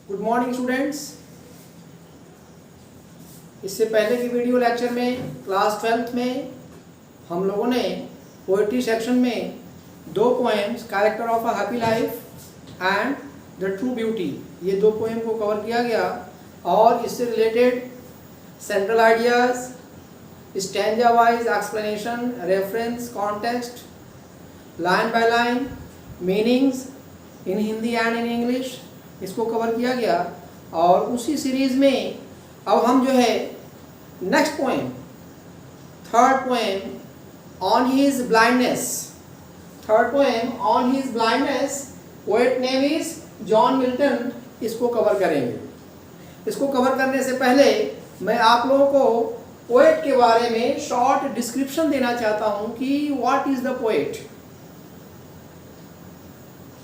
Good morning students. इससे पहले की वीडियो लेक्चर में क्लास 12th में हम लोगों ने पोइट्री सेक्शन में दो poems character of a happy life and the true beauty, ये दो पोएम को कवर किया गया और इससे related central ideas, stanza wise explanation, reference, context, line by line, meanings in Hindi and in English, इसको कवर किया गया। और उसी सीरीज में अब हम जो है next poem, third poem on his blindness, poet name is John Milton, इसको कवर करेंगे। इसको कवर करने से पहले मैं आप लोगों को पोएट के बारे में शॉर्ट डिस्क्रिप्शन देना चाहता हूं कि what is the poet.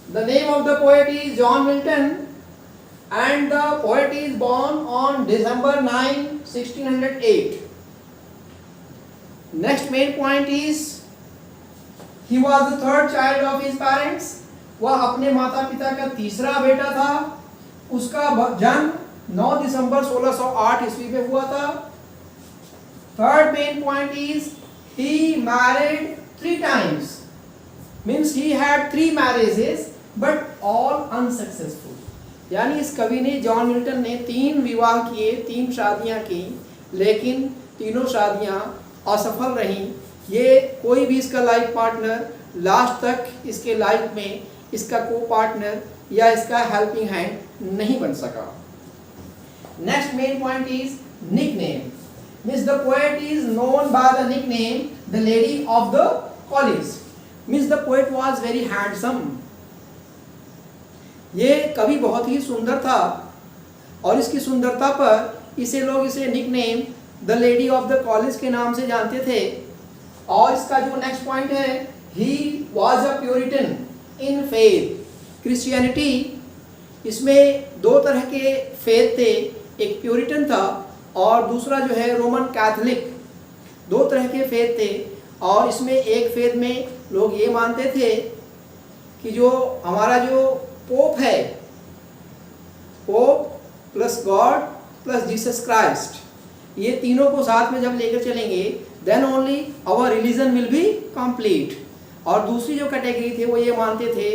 The name of the poet is John Milton and the poet is born on December 9, 1608. Next main point is he was the third child of his parents. वह अपने माता पिता का तीसरा बेटा था। उसका जन्म 9 दिसंबर 1608 ईस्वी में हुआ था। Third main point is he married 3 times. Means he had 3 marriages but all unsuccessful. यानी इस कवि ने, जॉन मिल्टन ने 3 विवाह किए, 3 शादियां की, लेकिन तीनों शादियां असफल रहीं। ये कोई भी इसका लाइफ पार्टनर लास्ट तक इसके लाइफ में इसका को पार्टनर या इसका हेल्पिंग हैंड नहीं बन सका। Next main point is nickname. Means the poet is known by the nickname the lady of the college. Means the poet was very handsome. ये कवि बहुत ही सुंदर था और इसकी सुंदरता पर इसे nickname the lady of the college के नाम से जानते थे। और इसका जो नेक्स्ट पॉइंट है, he was a puritan in faith, Christianity. इसमें 2 तरह के फेथ थे, एक प्योरिटन था और दूसरा जो है रोमन कैथोलिक। 2 तरह के फेथ थे और इसमें एक फेथ में लोग ये मानते थे कि जो हमारा जो पोप है, pope plus God plus Jesus Christ, ये तीनों को साथ में जब लेकर चलेंगे then only our religion will be complete. और दूसरी जो कैटेगरी थे वो ये मानते थे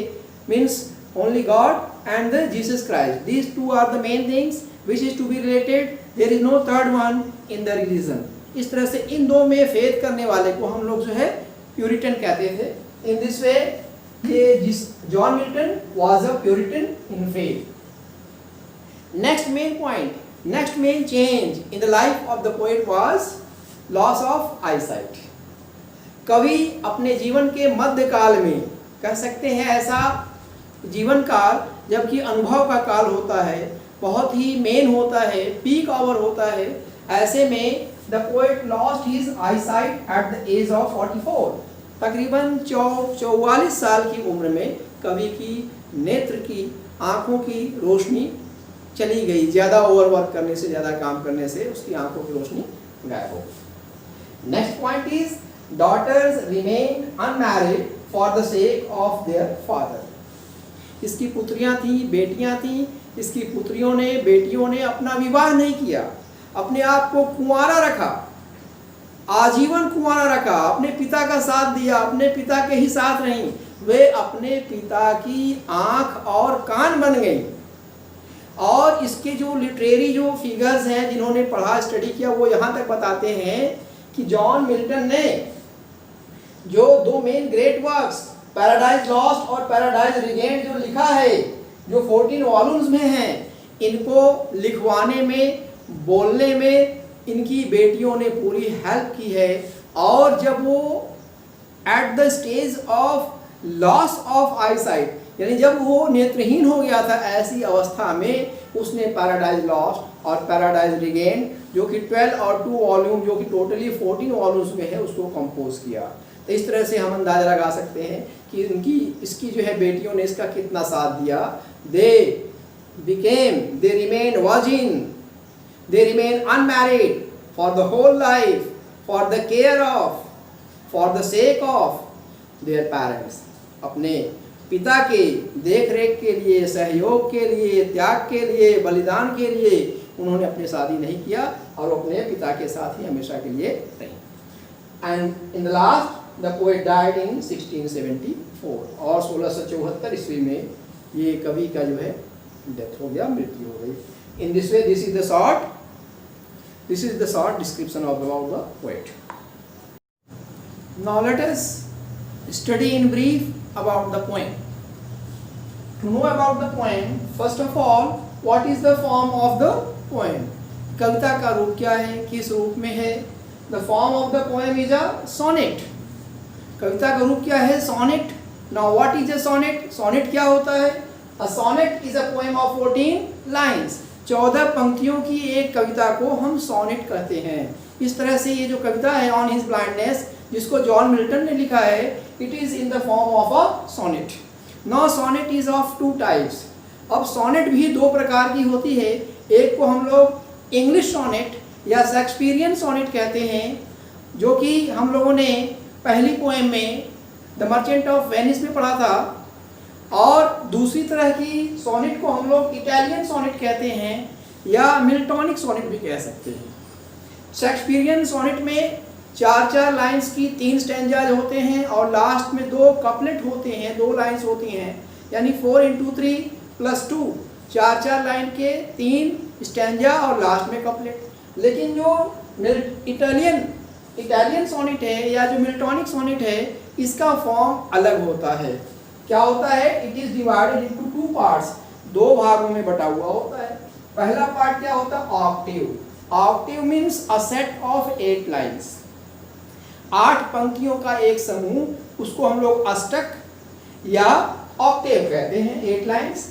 means only God and the Jesus Christ, these 2 are the main things which is to be related, there is no third one in the religion. इस तरह से इन 2 में फेथ करने वाले को हम लोग जो है प्यूरिटन कहते थे। In this way John Milton was a Puritan in faith. Next main point, next main change in the life of the poet was loss of eyesight. कवि अपने जीवन के मध्य काल में, कह सकते हैं ऐसा जीवन काल जबकि अनुभव का काल होता है, बहुत ही मेन होता है, पीक आवर होता है, ऐसे में the poet lost his eyesight at the age of 44. तकरीबन 44 साल की उम्र में कवि की नेत्र की, आंखों की रोशनी चली गई। ज़्यादा ओवरवर्क करने से, ज़्यादा काम करने से उसकी आंखों की रोशनी गायब हो गई। Next point is daughters remain unmarried for the sake of their father. इसकी पुत्रियां थी, बेटियां थी। इसकी पुत्रियों ने, बेटियों ने अपना विवाह नहीं किया, अपने आप को कुंवारा रखा, आजीवन कुंवारा रखा, अपने पिता का साथ दिया, अपने पिता के ही साथ रहीं। वे अपने पिता की आंख और कान बन गई। और इसके जो लिटरेरी जो फिगर्स हैं, जिन्होंने पढ़ा, स्टडी किया, वो यहाँ तक बताते हैं कि जॉन मिल्टन ने जो 2 main great works paradise lost और पैराडाइज रिगेन्ड जो लिखा है, जो 14 वॉल्यूम्स में हैं, इनको लिखवाने में, बोलने में इनकी बेटियों ने पूरी हेल्प की है। और जब वो at the stage of loss of eyesight, यानी जब वो नेत्रहीन हो गया था, ऐसी अवस्था में उसने पैराडाइज लॉस्ट और पैराडाइज रिगेन, जो कि 12 और 2 वॉल्यूम, जो कि टोटली 14 वॉल्यूम्स में है, उसको कंपोज किया। तो इस तरह से हम अंदाजा लगा सकते हैं कि इसकी जो है बेटियों ने इसका कितना साथ दिया। They remain virgin, they remain unmarried for the whole life, for the care of, for the sake of their parents. अपने पिता के देख रेख के लिए, सहयोग के लिए, त्याग के लिए, बलिदान के लिए उन्होंने अपनी शादी नहीं किया और वो अपने पिता के साथ ही हमेशा के लिए रहे। And in the last the poet died in 1674 और 1674 ईस्वी में ये कवि का जो है डेथ हो गया, मृत्यु हो गई। In this way this is the short description of about the poet. Now let us study in brief about the poem. To know about the poem, first of all, what is the form of the poem? कविता का रूप क्या है, किस रूप में है? The form of the poem is a sonnet. कविता का रूप क्या है? Sonnet. Now what is a sonnet? Sonnet क्या होता है? A sonnet is a poem of 14 lines. 14 पंक्तियों की एक कविता को हम sonnet कहते हैं। इस तरह से ये जो कविता है On His Blindness, जिसको जॉन मिल्टन ने लिखा है, it is in the form of a sonnet. Now sonnet is of two types. अब सोनेट भी दो प्रकार की होती है। एक को हम लोग इंग्लिश सोनेट या शेक्सपियरियन सोनेट कहते हैं, जो कि हम लोगों ने पहली पोएम में द मर्चेंट ऑफ वेनिस में पढ़ा था, और दूसरी तरह की सोनेट को हम लोग इटालियन सोनेट कहते हैं या मिल्टॉनिक सोनेट भी कह सकते हैं। शेक्सपियरियन सोनेट में 4-4 लाइंस की 3 स्टैंजाज होते हैं और लास्ट में 2 कपलेट होते हैं, 2 लाइंस होती हैं, यानी 4 × 3 + 2, 4-4 लाइन के 3 स्टैंजा और लास्ट में कपलेट। लेकिन जो इटालियन सोनेट है या जो मिल्टॉनिक सोनेट है, इसका फॉर्म अलग होता है। क्या होता है? It is divided into 2 parts, 2 भागों में बटा हुआ होता है। पहला पार्ट क्या होता है? Octave. Octave means a set of 8 lines, 8 पंक्तियों का एक समूह, उसको हम लोग अष्टक या ऑक्टेव कहते हैं, 8 लाइन्स।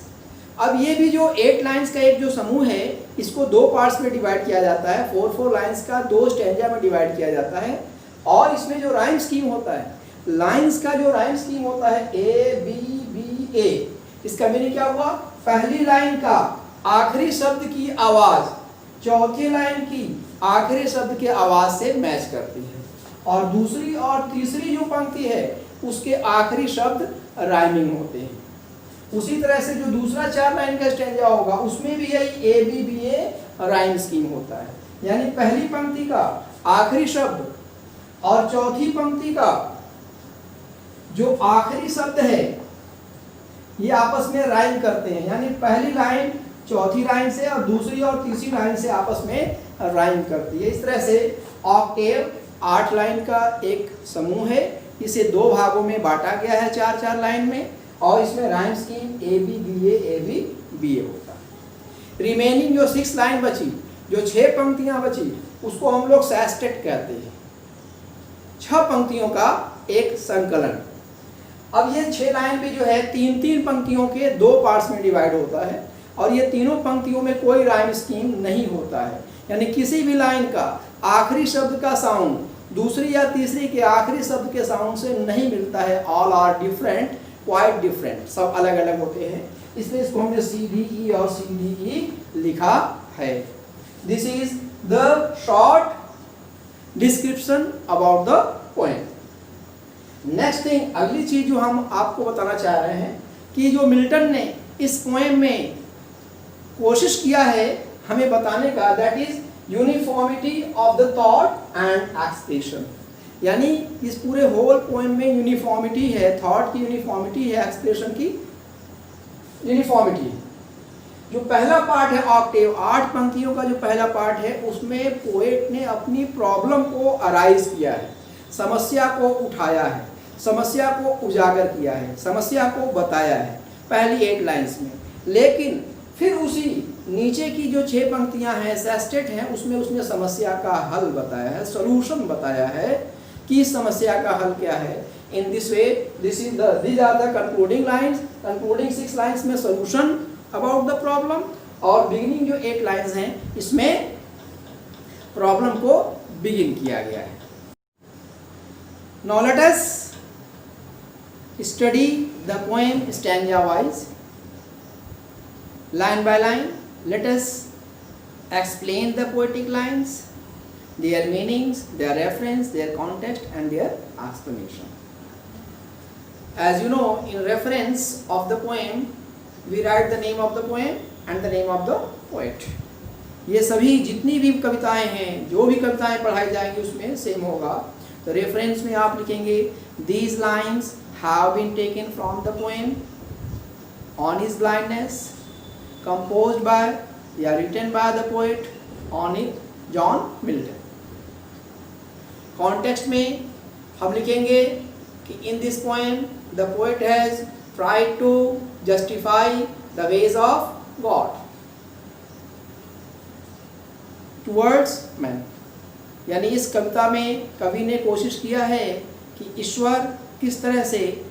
अब ये भी जो 8 लाइन्स का एक जो समूह है, इसको 2 पार्ट्स में डिवाइड किया जाता है, 4 लाइन्स का 2 स्टैंजा में डिवाइड किया जाता है। और इसमें जो राइम स्कीम होता है, लाइन्स का जो राइम स्कीम होता है A-B-B-A, इसका मीनिंग क्या हुआ? पहली लाइन का आखिरी शब्द की आवाज चौथी लाइन की आखिरी शब्द के आवाज से मैच करती है, और दूसरी और तीसरी जो पंक्ति है उसके आखिरी शब्द राइमिंग होते हैं। उसी तरह से जो दूसरा 4 लाइन का स्टैंजा होगा, उसमें भी यही A-B-B-A राइम स्कीम होता है, यानी पहली पंक्ति का आखिरी शब्द और चौथी पंक्ति का जो आखिरी शब्द है ये आपस में राइम करते हैं, यानी पहली लाइन चौथी लाइन से और दूसरी और तीसरी लाइन से आपस में राइम करती है। इस तरह से ऑक्टेव 8 लाइन का एक समूह है, इसे 2 भागों में बांटा गया है 4-4 लाइन में, और इसमें राइम स्कीम A-B-B-A होता है। रिमेनिंग जो 6 लाइन बची, जो 6 पंक्तियां बची, उसको हम लोग सेस्टेट कहते हैं, 6 पंक्तियों का एक संकलन। अब ये 6 लाइन भी जो है 3-3 पंक्तियों के 2 पार्ट्स में डिवाइड होता है, और ये तीनों पंक्तियों में कोई राइम स्कीम नहीं होता है, यानी किसी भी लाइन का आखिरी शब्द का साउंड दूसरी या तीसरी के आखिरी शब्द के साउंड से नहीं मिलता है। All are different, quite different, सब अलग अलग होते हैं, इसलिए इसको हमने CDE और CDE लिखा है। This is the short description about the poem. Next thing, अगली चीज जो हम आपको बताना चाह रहे हैं कि जो मिल्टन ने इस पोएम में कोशिश किया है हमें बताने का, that is uniformity of the thought and expression, यानी इस पूरे होल पोएम में यूनिफॉर्मिटी है, थॉट की यूनिफॉर्मिटी है, एक्सप्रेशन की यूनिफॉर्मिटी। जो पहला पार्ट है ऑक्टेव, 8 पंक्तियों का जो पहला पार्ट है, उसमें पोएट ने अपनी प्रॉब्लम को अराइज किया है, समस्या को उठाया है, समस्या को उजागर किया है, समस्या को बताया है पहली 8 लाइन्स में। लेकिन फिर उसी नीचे की जो 6 पंक्तियां हैं, सेस्टेट हैं, उसमें उसने समस्या का हल बताया है, सॉल्यूशन बताया है कि समस्या का हल क्या है। In this way these are the concluding lines, concluding 6 lines में सॉल्यूशन अबाउट द प्रॉब्लम, और बिगिनिंग जो 8 लाइन्स हैं इसमें प्रॉब्लम को बिगिन किया गया है। Now let us study the poem stanza wise, line by line. Let us explain the poetic lines, their meanings, their reference, their context and their explanation. As you know, in reference of the poem, we write the name of the poem and the name of the poet. ये सभी जितनी भी कविताएं हैं, जो भी कविताएं पढ़ाई जाएंगी उसमें सेम होगा. तो रेफरेंस में आप लिखेंगे these lines have been taken from the poem on his blindness, composed by या written by the poet on it, John Milton. Context में हम लिखेंगे कि in this poem the poet has tried to justify the ways of God towards man. यानी इस कविता में कवि ने कोशिश किया है कि ईश्वर किस तरह से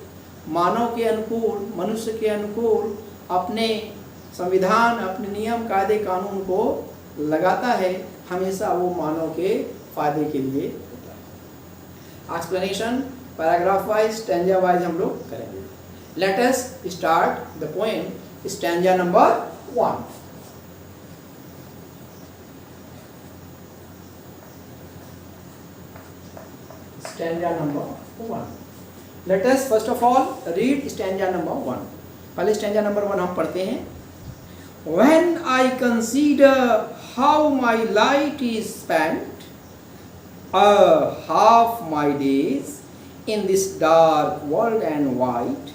मानव के अनुकूल, मनुष्य के अनुकूल अपने संविधान, अपने नियम, कायदे, कानून को लगाता है. हमेशा वो मानव के फायदे के लिए होता है. Explanation paragraph wise, stanza wise हम लोग करेंगे. Late us start the poem stanza number 1. Stanza number 1. Let us first of all read stanza number 1. पहले stanza number 1 हम पढ़ते हैं. When I consider how my light is spent, half my days in this dark world and white,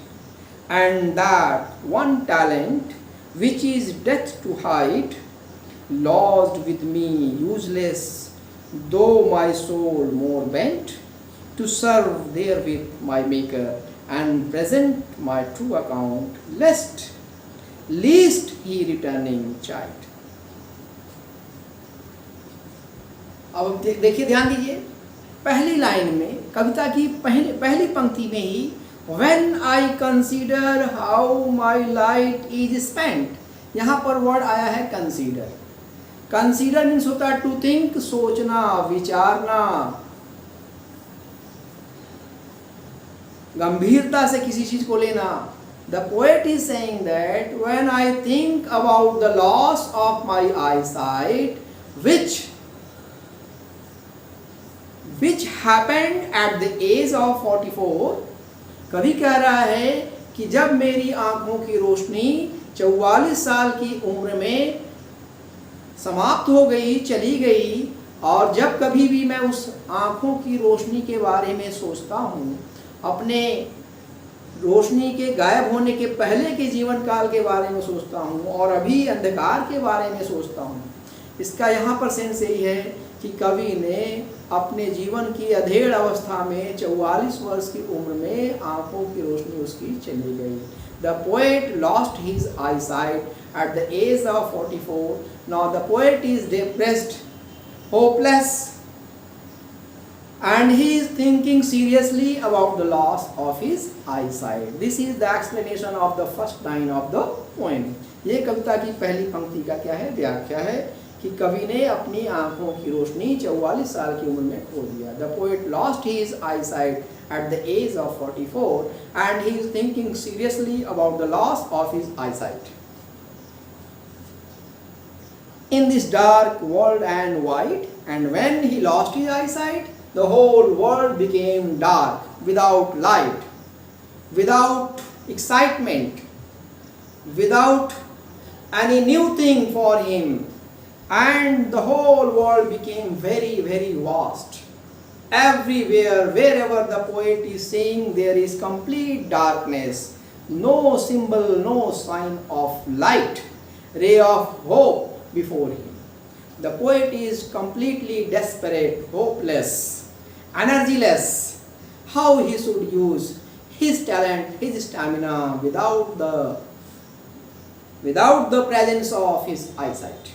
and that one talent which is death to hide, lost with me useless, though my soul more bent, to serve therewith my Maker and present my true account, least he returning child. अब देखिए, ध्यान दीजिए, पहली line में कविता की पहली पंक्ति में ही When I consider how my light is spent, यहाँ पर वर्ड आया है consider. Consider मीन्स होता है to think, सोचना, विचारना, गंभीरता से किसी चीज को लेना. The poet is saying that when I think about the loss of my eyesight, which happened at the age of 44, कवि कह रहा है कि जब मेरी आंखों की रोशनी 44 साल की उम्र में समाप्त हो गई, चली गई, और जब कभी भी मैं उस आंखों की रोशनी के बारे में सोचता हूँ, अपने रोशनी के गायब होने के पहले के जीवन काल के बारे में सोचता हूँ, और अभी अंधकार के बारे में सोचता हूँ. इसका यहाँ पर सेंस यही है कि कवि ने अपने जीवन की अधेड़ अवस्था में 44 वर्ष की उम्र में आंखों की रोशनी उसकी चली गई. The poet lost his eyesight at the age of 44. Now the poet is depressed, hopeless, and he is thinking seriously about the loss of his eyesight. This is the explanation of the first line of the poem. ये कविता की पहली पंक्ति का क्या है, व्याख्या है कि कवि ने अपनी आंखों की रोशनी 44 साल की उम्र में खो दिया. The poet lost his eyesight at the age of 44 and he is thinking seriously about the loss of his eyesight. In this dark world and white, and when he lost his eyesight, the whole world became dark, without light, without excitement, without any new thing for him, and the whole world became very, very vast. Everywhere, wherever the poet is saying, there is complete darkness, no symbol, no sign of light, ray of hope before him. The poet is completely desperate, hopeless, energyless. How he should use his talent, his stamina without the presence of his eyesight.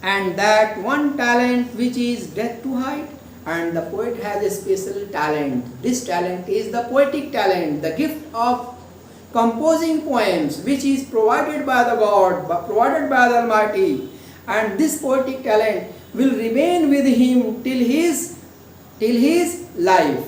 And that one talent which is death to hide, and the poet has a special talent. This talent is the poetic talent, the gift of composing poems, which is provided by the God, provided by the Almighty, and this poetic talent will remain with him till his life.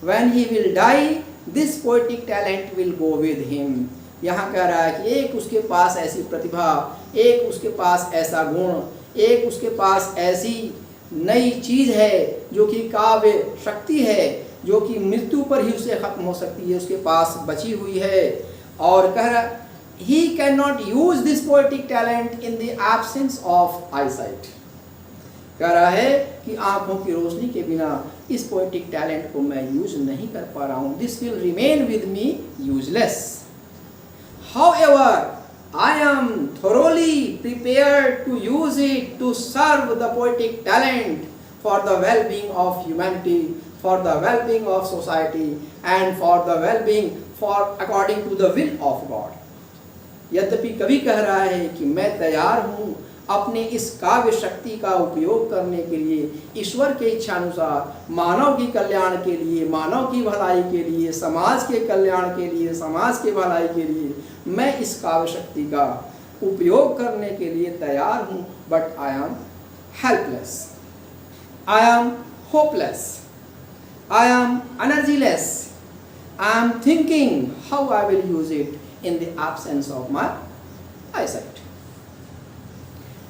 When he will die, this poetic talent will go with him. यहाँ कह रहा है कि एक उसके पास ऐसी प्रतिभा, एक उसके पास ऐसा गुण, एक उसके पास ऐसी नई चीज है जो कि काव्य शक्ति है, जो कि मृत्यु पर ही उसे खत्म हो सकती है, उसके पास बची हुई है। और कह रहा he cannot use this poetic talent in the absence of eyesight। कह रहा है कि आंखों की रोशनी के बिना इस पोएटिक टैलेंट को मैं यूज नहीं कर पा रहा हूं। This will remain with me useless. However I am thoroughly prepared to use it to serve the poetic talent for the well-being of humanity, for the well-being of society, and for the well-being for according to the will of God। यद्यपि कवि कह रहा है कि मैं तैयार हूँ अपने इस काव्य शक्ति का उपयोग करने के लिए, ईश्वर के इच्छानुसार मानव की कल्याण के लिए, मानव की भलाई के लिए, समाज के कल्याण के लिए, समाज के भलाई के लिए मैं इस काव्य शक्ति का उपयोग करने के लिए तैयार हूँ। But I am helpless, I am hopeless, I am energyless, I am thinking how I will use it in the absence of my eyesight,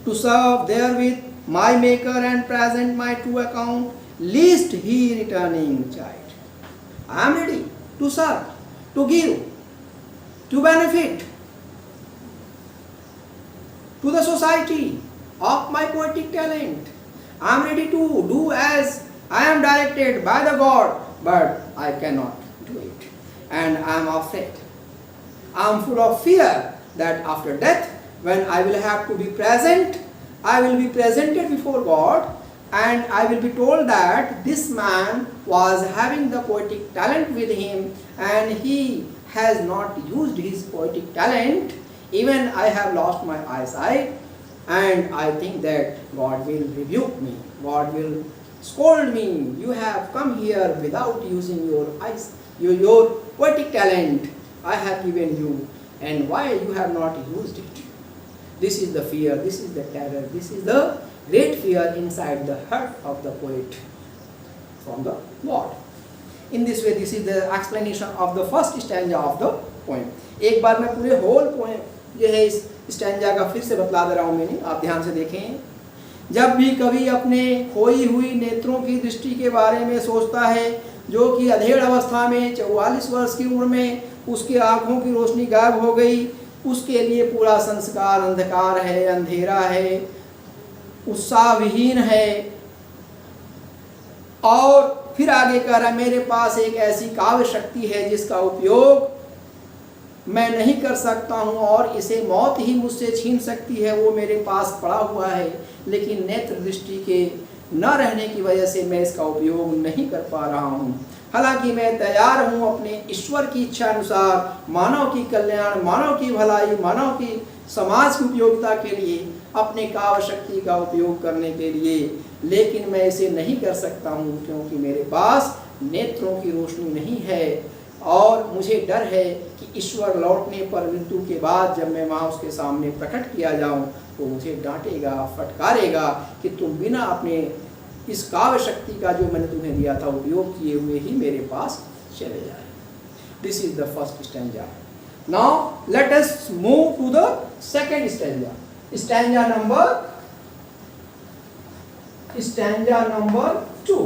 to serve therewith my maker and present my true account, lest he returning chide। I am ready to serve, to give, to benefit to the society of my poetic talent। I am ready to do as I am directed by the God, but I cannot do it, and I am afraid, I am full of fear that after death, when I will have to be present, I will be presented before God, and I will be told that this man was having the poetic talent with him and he has not used his poetic talent. Even I have lost my eyesight, and I think that God will rebuke me, God will scold me. You have come here without using your eyes, your poetic talent I have given you, and why you have not used it? This is the fear, this is the terror, this is the great fear inside the heart of the poet from the God। In this way, this is the explanation of the first stanza of the poem। एक बार मैं पूरे whole poem जो है इस stanza का फिर से बतला दे रहा हूँ मैंने, आप ध्यान से देखें। जब भी कवि अपने खोई हुई नेत्रों की दृष्टि के बारे में सोचता है, जो कि अधेड़ अवस्था में 44 वर्ष की उम्र में उसके आँखों की रोशनी गायब हो गई, उसके लिए पूरा संस्कार अंधकार है, अंधेरा है, उत्साहविहीन है। और फिर आगे कह रहा, मेरे पास एक ऐसी काव्य शक्ति है जिसका उपयोग मैं नहीं कर सकता हूँ और इसे मौत ही मुझसे छीन सकती है, वो मेरे पास पड़ा हुआ है, लेकिन नेत्र दृष्टि के न रहने की वजह से मैं इसका उपयोग नहीं कर पा रहा हूँ। हालांकि मैं तैयार हूँ अपने ईश्वर की इच्छा अनुसार मानव की कल्याण, मानव की भलाई, मानव की समाज की उपयोगिता के लिए अपने काव्य शक्ति का उपयोग करने के लिए, लेकिन मैं इसे नहीं कर सकता हूँ क्योंकि मेरे पास नेत्रों की रोशनी नहीं है। और मुझे डर है कि ईश्वर लौटने पर मृत्यु के बाद जब मैं वहाँ उसके सामने प्रकट किया जाऊँ तो मुझे डांटेगा, फटकारेगा कि तुम बिना अपने इस काव्य शक्ति का जो मैंने तुम्हें दिया था उपयोग किए हुए ही मेरे पास चले जाए। This is the first stanza. Now let us move to the second stanza. Stanza number 2।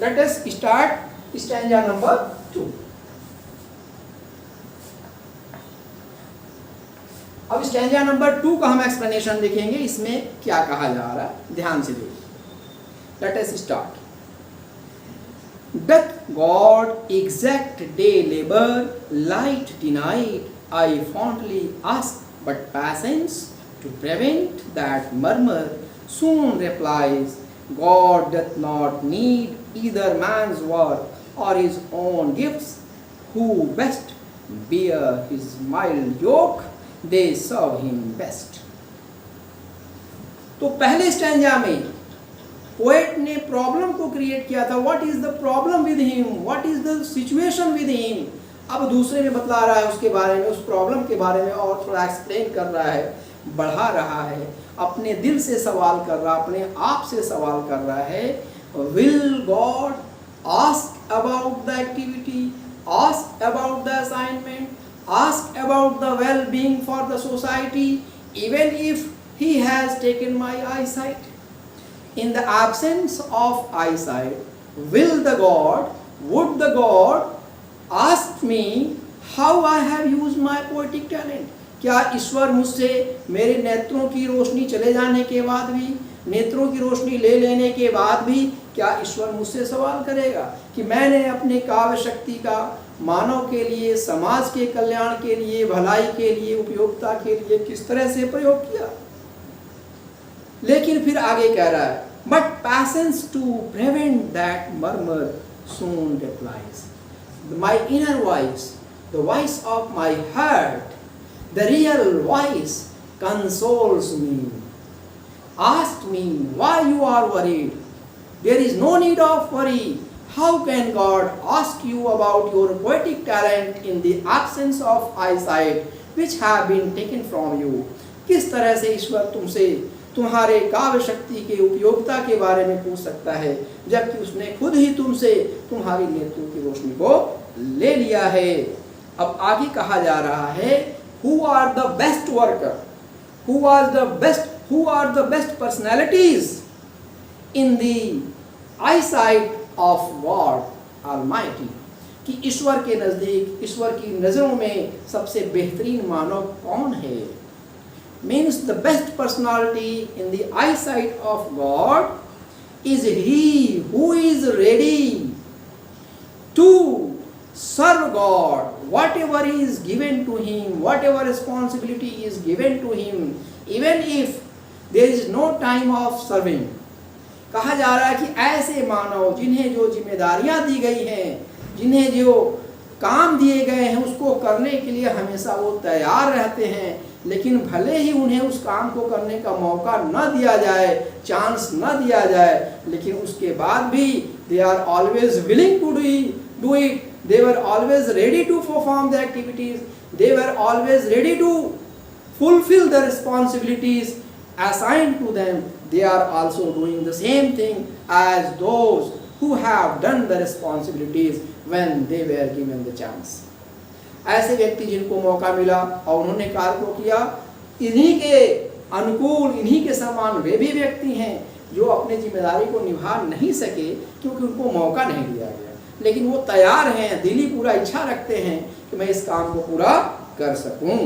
Let us start stanza number 2। अब स्टैंजा नंबर 2 का हम एक्सप्लेनेशन देखेंगे, इसमें क्या कहा जा रहा है, ध्यान से देखिए। Let us start। Doth God exact day labor, light denied? I fondly ask, but patience to prevent that murmur soon replies, God doth not need either man's work or his own gifts, who best bear his mild yoke, they serve him best। तो पहले stanza में poet ने problem को create किया था, what is the problem with him, what is the situation with him. अब दूसरे में बतला रहा है उसके बारे में, उस प्रॉब्लम के बारे में और थोड़ा एक्सप्लेन कर रहा है, बढ़ा रहा है, अपने दिल से सवाल कर रहा, अपने आप से सवाल कर रहा है। Will God ask about the activity, ask about the assignment, ask about the well being for the society, even if he has taken my I site. In the absence of eyesight, will the God would the God ask me how I have used my poetic talent? क्या ईश्वर मुझसे मेरे नेत्रों की रोशनी चले जाने के बाद भी, नेत्रों की रोशनी ले लेने के बाद भी क्या ईश्वर मुझसे सवाल करेगा कि मैंने अपने काव्य शक्ति का मानव के लिए, समाज के कल्याण के लिए, भलाई के लिए, उपयोगिता के लिए किस तरह से प्रयोग किया? लेकिन फिर आगे कह रहा है, but patience to prevent that murmur soon replies, my inner voice, the voice of my heart, the real voice consoles me, ask me why you are worried, there is no need of worry, how can God ask you about your poetic talent in the absence of eyesight which have been taken from you? किस तरह से ईश्वर तुमसे तुम्हारे काव्य शक्ति के उपयोगिता के बारे में पूछ सकता है जबकि उसने खुद ही तुमसे तुम्हारी नेत्रों की रोशनी को ले लिया है। अब आगे कहा जा रहा है, who are the best worker, who are the best personalities in the eyesight of God Almighty, कि ईश्वर के नज़दीक, ईश्वर की नज़रों में सबसे बेहतरीन मानव कौन है? Means the best personality in the eyesight of God is he who is ready to serve God, whatever is given to him, whatever responsibility is given to him, even if there is no time of serving. कहा जा रहा है कि ऐसे मानव जिन्हें जो जिम्मेदारियां दी गई हैं, जिन्हें जो काम दिए गए हैं उसको करने के लिए हमेशा वो तैयार रहते हैं, लेकिन भले ही उन्हें उस काम को करने का मौका न दिया जाए, चांस न दिया जाए, लेकिन उसके बाद भी they are always willing to do it, they were always ready to perform the activities, they were always ready to fulfill the responsibilities assigned to them. They are also doing the same thing as those who have done the responsibilities when they were given the chance. ऐसे व्यक्ति जिनको मौका मिला और उन्होंने कार्य को किया, इन्हीं के अनुकूल, इन्हीं के समान वे भी व्यक्ति हैं जो अपने जिम्मेदारी को निभा नहीं सके क्योंकि उनको मौका नहीं दिया गया, लेकिन वो तैयार हैं, दिली पूरा इच्छा रखते हैं कि मैं इस काम को पूरा कर सकूं।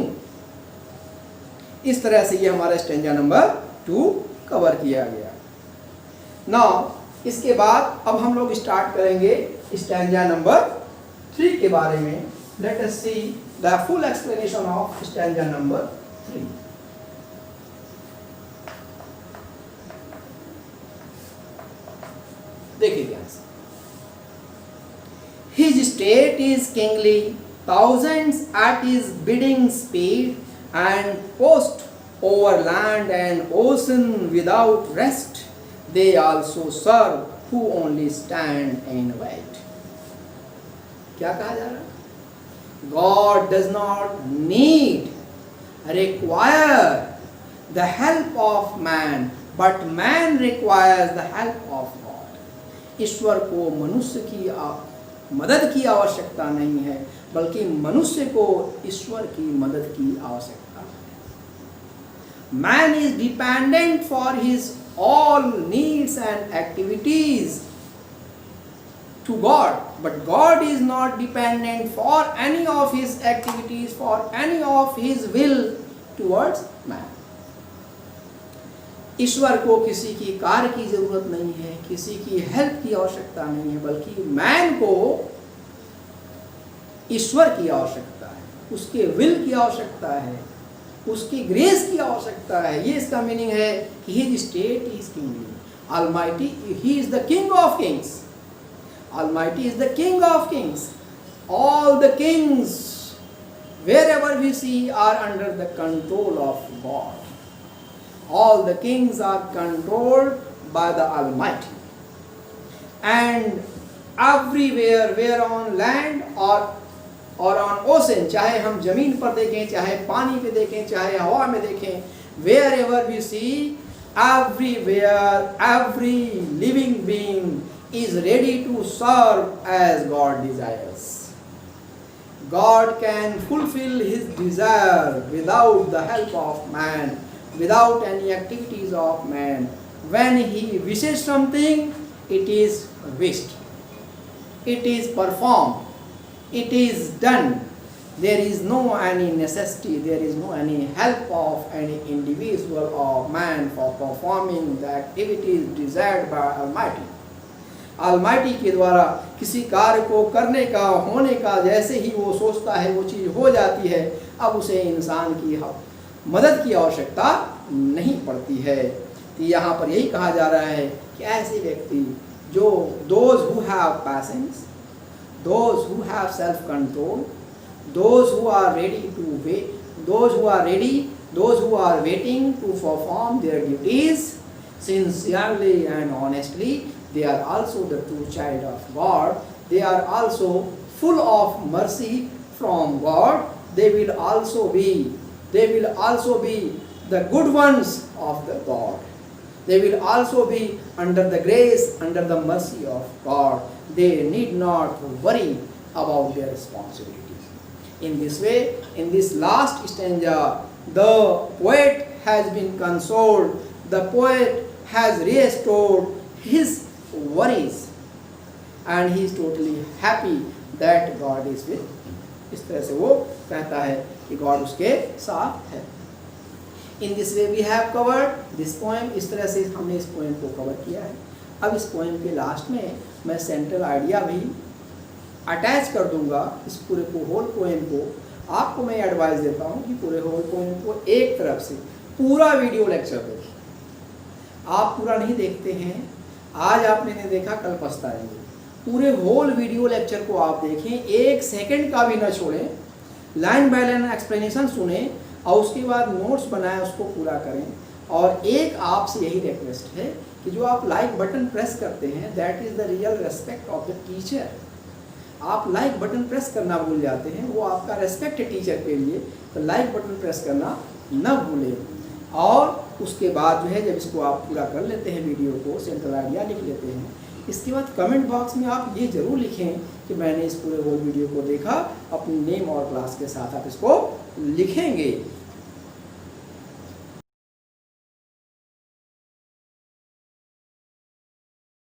इस तरह से ये हमारा स्टैंजा नंबर 2 कवर किया गया। नाउ इसके बाद अब हम लोग स्टार्ट करेंगे स्टैंजा नंबर 3 के बारे में। Let us see the full explanation of stanza number 3। देखिए ध्यान से। His state is kingly, thousands at his bidding speed, and post over land and ocean without rest. They also serve who only stand and wait. क्या कहा जा रहा है? God does not require the help of man, but man requires the help of God. ईश्वर को मनुष्य की मदद की आवश्यकता नहीं है, बल्कि मनुष्य को ईश्वर की मदद की आवश्यकता है। Man is dependent for his all needs and activities to God, but God is not dependent for any of his activities, for any of his will towards man. ईश्वर को किसी की कार्य की जरूरत नहीं है, किसी की हेल्प की आवश्यकता नहीं है, बल्कि मैन को ईश्वर की आवश्यकता है, उसके विल की आवश्यकता है, उसकी ग्रेस की आवश्यकता है। ये इसका मीनिंग है कि his state is kingly, almighty, he is the king of Kings, almighty is the king of Kings. All the Kings wherever we see are under the control of God. All the kings are controlled by the Almighty, and everywhere, where on land or on ocean, चाहे हम जमीन पर देखें, चाहे पानी पे देखें, चाहे हवा में देखें, wherever we see, everywhere, every living being is ready to serve as God desires. God can fulfill his desire without the help of man, without any activities of man. When he wishes something, it is wished. it is performed, it is done. There is no any necessity, there is no any help of any individual or man for performing the activities desired by Almighty. Almighty के द्वारा किसी कार्य को करने का होने का जैसे ही वो सोचता है वो चीज़ हो जाती है, अब उसे इंसान की मदद की आवश्यकता नहीं पड़ती है। तो यहाँ पर यही कहा जा रहा है कि ऐसे व्यक्ति जो those who have patience, those who have self control, those who are ready to wait, those who are waiting to perform their duties sincerely and honestly, they are also the true child of God. They are also full of mercy from God. They will also be the good ones of the God. They will also be under the grace, under the mercy of God. They need not worry about their responsibilities. In this way, in this last stanza, the poet has been consoled. The poet has restored his worries, and he is totally happy that God is with him. इस तरह से वो कहता है कि God उसके साथ है. In this way we have covered this poem. इस तरह से हमने इस पोएम को कवर किया है. अब इस पोएम के लास्ट में मैं सेंट्रल आइडिया भी अटैच कर दूंगा इस पूरे को, होल पोएम को. आपको मैं एडवाइस देता हूँ कि पूरे होल पोएम को एक तरफ से पूरा वीडियो लेक्चर देखें. आप पूरा नहीं देखते हैं, आज आपने नहीं देखा कल पछताएंगे. पूरे होल वीडियो लेक्चर को आप देखें, एक सेकंड का भी न छोड़ें, लाइन बाय लाइन एक्सप्लेनेशन सुने और उसके बाद नोट्स बनाएं, उसको पूरा करें. और एक आपसे यही रिक्वेस्ट है कि जो आप लाइक बटन प्रेस करते हैं, that is the real respect of the teacher. आप लाइक बटन प्रेस करना भूल जाते हैं, वो आपका रेस्पेक्ट है टीचर के लिए. तो लाइक बटन प्रेस करना न भूलें. और उसके बाद जो है जब इसको आप पूरा कर लेते हैं, वीडियो को सेंट्रल आइडिया लिख लेते हैं, इसके बाद कमेंट बॉक्स में आप ये ज़रूर लिखें कि मैंने इस पूरे होल वीडियो को देखा. अपनी नेम और क्लास के साथ आप इसको लिखेंगे.